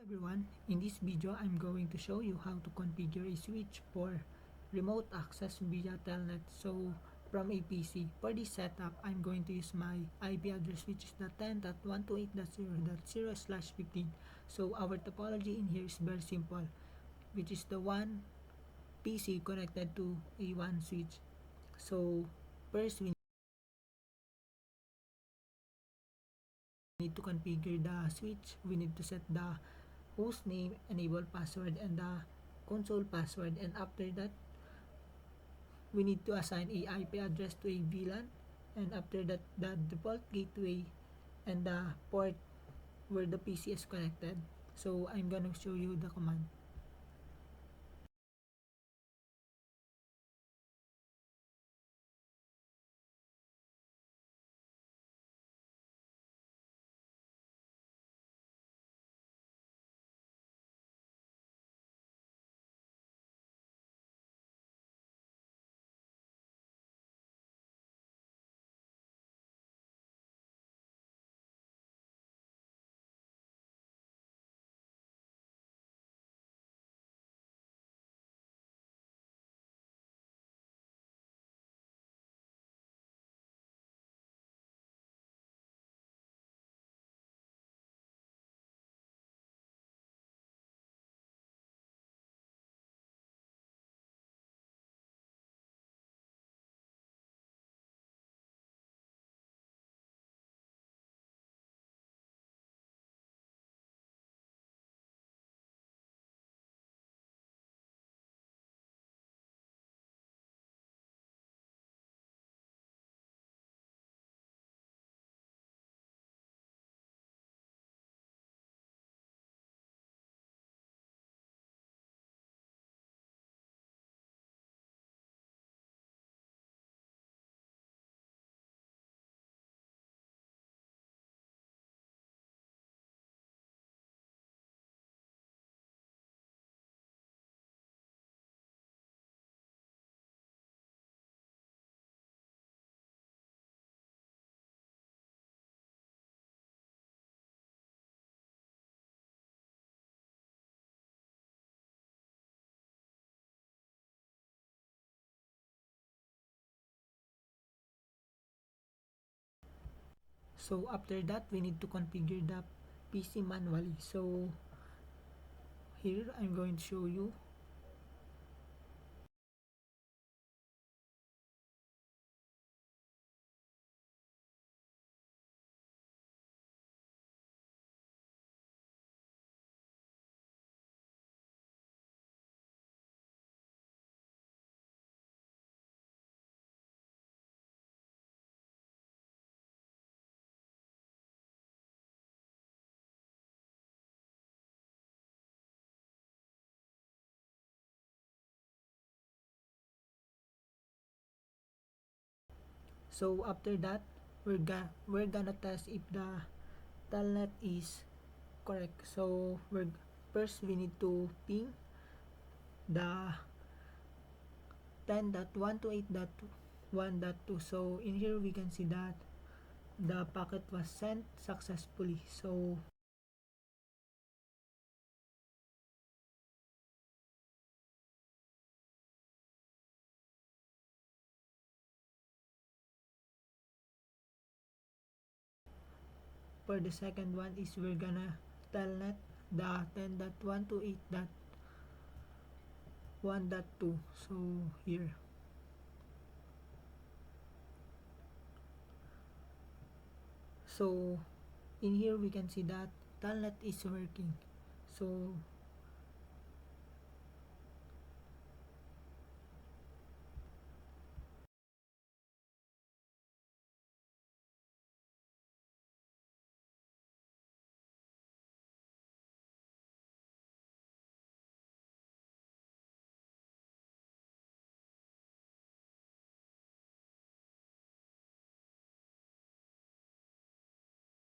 Everyone, in this video I'm going to show you how to configure a switch for remote access via telnet, so from a PC. For this setup, I'm going to use my IP address, which is the 10.128.0.0/15. So our topology in here is very simple, which is the one PC connected to a one switch. So first we need to configure the switch. We need to set the host name, enable password, and the console password, and after that we need to assign a IP address to a VLAN, and after that the default gateway and the port where the PC is connected. So I'm gonna show you the command. So after that we need to configure the PC manually. So here I'm going to show you. So after that we're gonna test if the telnet is correct. So first we need to ping the 10.128.1.2. So in here we can see that the packet was sent successfully. So for the second one is we're gonna telnet the 10.128.1.2. So here, so in here we can see that telnet is working. So